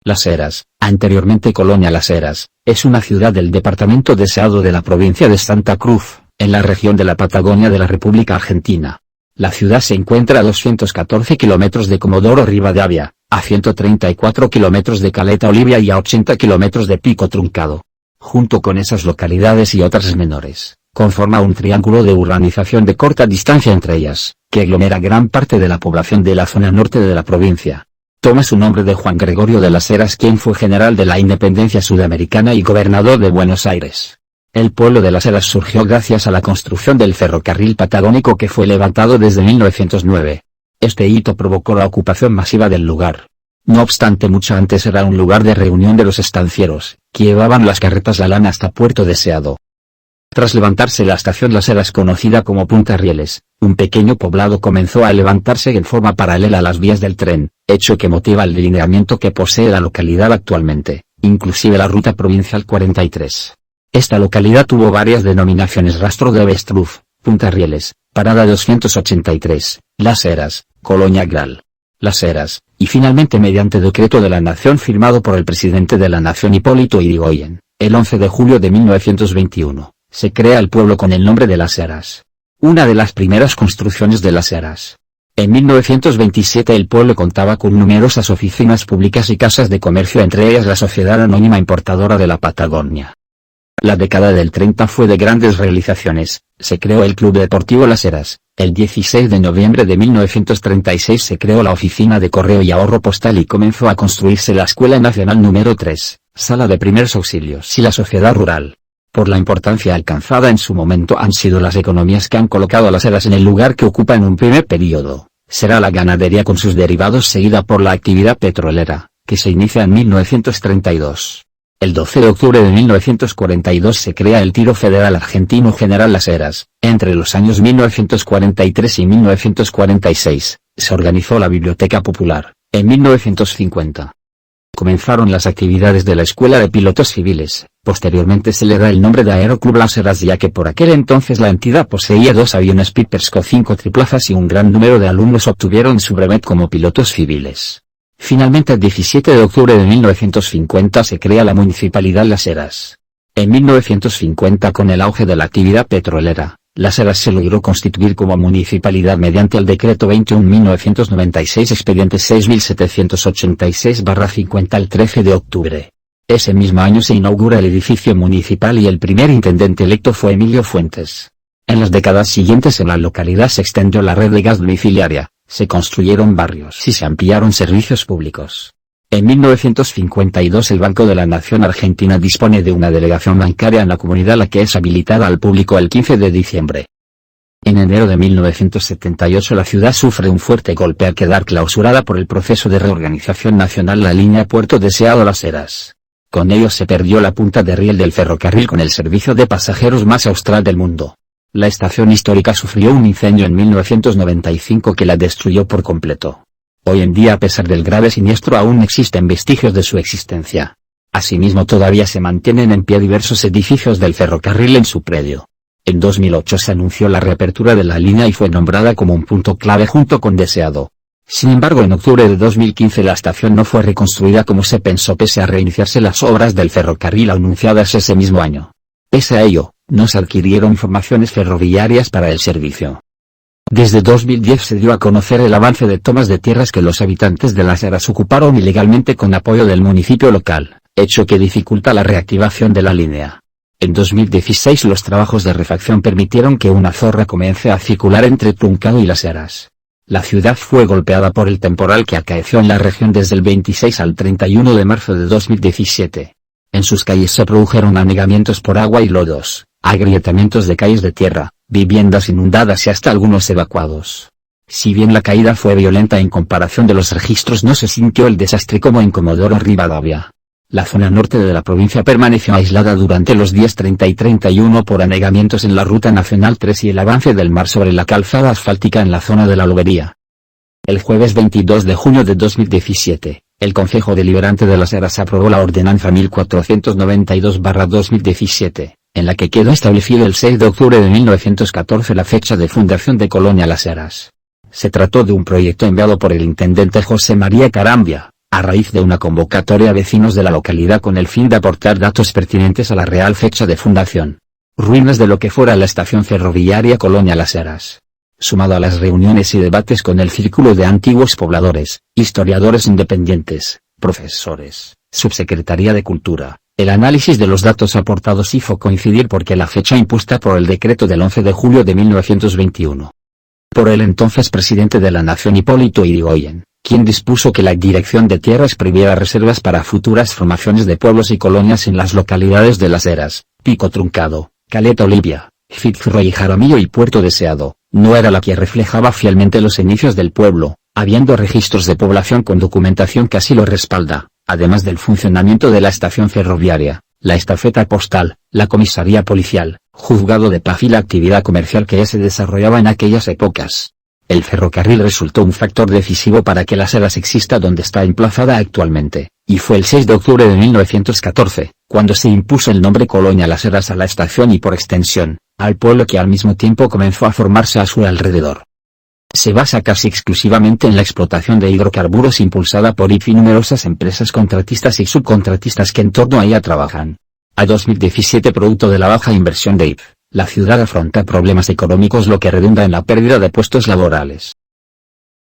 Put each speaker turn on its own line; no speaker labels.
Las Heras, anteriormente Colonia Las Heras, es una ciudad del departamento de Seado de la provincia de Santa Cruz, en la región de la Patagonia de la República Argentina. La ciudad se encuentra a 214 kilómetros de Comodoro Rivadavia, a 134 kilómetros de Caleta Olivia y a 80 kilómetros de Pico Truncado. Junto con esas localidades y otras menores, conforma un triángulo de urbanización de corta distancia entre ellas, que aglomera gran parte de la población de la zona norte de la provincia. Toma su nombre de Juan Gregorio de las Heras, quien fue general de la independencia sudamericana y gobernador de Buenos Aires. El pueblo de Las Heras surgió gracias a la construcción del ferrocarril patagónico que fue levantado desde 1909. Este hito provocó la ocupación masiva del lugar. No obstante, mucho antes era un lugar de reunión de los estancieros, que llevaban las carretas la lana hasta Puerto Deseado. Tras levantarse la estación Las Heras, conocida como Punta Rieles, un pequeño poblado comenzó a levantarse en forma paralela a las vías del tren, hecho que motiva el delineamiento que posee la localidad actualmente, inclusive la ruta provincial 43. Esta localidad tuvo varias denominaciones: Rastro de Avestruz, Punta Rieles, Parada 283, Las Heras, Colonia Gral, Las Heras, y finalmente mediante decreto de la Nación firmado por el presidente de la Nación Hipólito Yrigoyen, el 11 de julio de 1921. Se crea el pueblo con el nombre de Las Heras. Una de las primeras construcciones de Las Heras. En 1927 el pueblo contaba con numerosas oficinas públicas y casas de comercio, entre ellas la Sociedad Anónima Importadora de la Patagonia. La década del 30 fue de grandes realizaciones. Se creó el Club Deportivo Las Heras. El 16 de noviembre de 1936 se creó la Oficina de Correo y Ahorro Postal y comenzó a construirse la Escuela Nacional número 3, Sala de Primeros Auxilios y la Sociedad Rural. Por la importancia alcanzada en su momento han sido las economías que han colocado a Las Heras en el lugar que ocupa en un primer periodo. Será la ganadería con sus derivados, seguida por la actividad petrolera, que se inicia en 1932. El 12 de octubre de 1942 se crea el Tiro Federal Argentino General Las Heras. Entre los años 1943 y 1946, se organizó la Biblioteca Popular. En 1950 comenzaron las actividades de la Escuela de Pilotos Civiles. Posteriormente se le da el nombre de Aeroclub Las Heras, ya que por aquel entonces la entidad poseía 2 aviones Pipers con 5 triplazas y un gran número de alumnos obtuvieron su brevet como pilotos civiles. Finalmente, el 17 de octubre de 1950 se crea la Municipalidad Las Heras. En 1950, con el auge de la actividad petrolera, Las Heras se logró constituir como municipalidad mediante el Decreto 21.1996 expediente 6786/50 el 13 de octubre. Ese mismo año se inaugura el edificio municipal y el primer intendente electo fue Emilio Fuentes. En las décadas siguientes en la localidad se extendió la red de gas domiciliaria, se construyeron barrios y se ampliaron servicios públicos. En 1952 el Banco de la Nación Argentina dispone de una delegación bancaria en la comunidad, la que es habilitada al público el 15 de diciembre. En enero de 1978 la ciudad sufre un fuerte golpe al quedar clausurada por el proceso de reorganización nacional la línea Puerto Deseado Las Heras. Con ello se perdió la punta de riel del ferrocarril con el servicio de pasajeros más austral del mundo. La estación histórica sufrió un incendio en 1995 que la destruyó por completo. Hoy en día, a pesar del grave siniestro, aún existen vestigios de su existencia. Asimismo, todavía se mantienen en pie diversos edificios del ferrocarril en su predio. En 2008 se anunció la reapertura de la línea y fue nombrada como un punto clave junto con Deseado. Sin embargo, en octubre de 2015 la estación no fue reconstruida como se pensó, pese a reiniciarse las obras del ferrocarril anunciadas ese mismo año. Pese a ello, no se adquirieron formaciones ferroviarias para el servicio. Desde 2010 se dio a conocer el avance de tomas de tierras que los habitantes de Las Heras ocuparon ilegalmente con apoyo del municipio local, hecho que dificulta la reactivación de la línea. En 2016 los trabajos de refacción permitieron que una zorra comience a circular entre Truncado y Las Heras. La ciudad fue golpeada por el temporal que acaeció en la región desde el 26 al 31 de marzo de 2017. En sus calles se produjeron anegamientos por agua y lodos, agrietamientos de calles de tierra, viviendas inundadas y hasta algunos evacuados. Si bien la caída fue violenta en comparación de los registros, no se sintió el desastre como en Comodoro Rivadavia. La zona norte de la provincia permaneció aislada durante los días 30 y 31 por anegamientos en la Ruta Nacional 3 y el avance del mar sobre la calzada asfáltica en la zona de la Lobería. El jueves 22 de junio de 2017, el Concejo Deliberante de Las Heras aprobó la Ordenanza 1492/2017, en la que quedó establecido el 6 de octubre de 1914 la fecha de fundación de Colonia Las Heras. Se trató de un proyecto enviado por el intendente José María Carambia, a raíz de una convocatoria a vecinos de la localidad con el fin de aportar datos pertinentes a la real fecha de fundación. Ruinas de lo que fuera la estación ferroviaria Colonia Las Heras. Sumado a las reuniones y debates con el círculo de antiguos pobladores, historiadores independientes, profesores, Subsecretaría de Cultura, el análisis de los datos aportados hizo coincidir porque la fecha impuesta por el decreto del 11 de julio de 1921. Por el entonces presidente de la Nación Hipólito Yrigoyen, quien dispuso que la Dirección de Tierras previera reservas para futuras formaciones de pueblos y colonias en las localidades de Las Heras, Pico Truncado, Caleta Olivia, Fitzroy y Jaramillo y Puerto Deseado, no era la que reflejaba fielmente los inicios del pueblo, habiendo registros de población con documentación que así lo respalda, además del funcionamiento de la estación ferroviaria, la estafeta postal, la comisaría policial, juzgado de paz y la actividad comercial que se desarrollaba en aquellas épocas. El ferrocarril resultó un factor decisivo para que Las Heras exista donde está emplazada actualmente, y fue el 6 de octubre de 1914, cuando se impuso el nombre Colonia Las Heras a la estación y por extensión, al pueblo que al mismo tiempo comenzó a formarse a su alrededor. Se basa casi exclusivamente en la explotación de hidrocarburos impulsada por IP y numerosas empresas contratistas y subcontratistas que en torno a ella trabajan. A 2017 producto de la baja inversión de IP, la ciudad afronta problemas económicos lo que redunda en la pérdida de puestos laborales.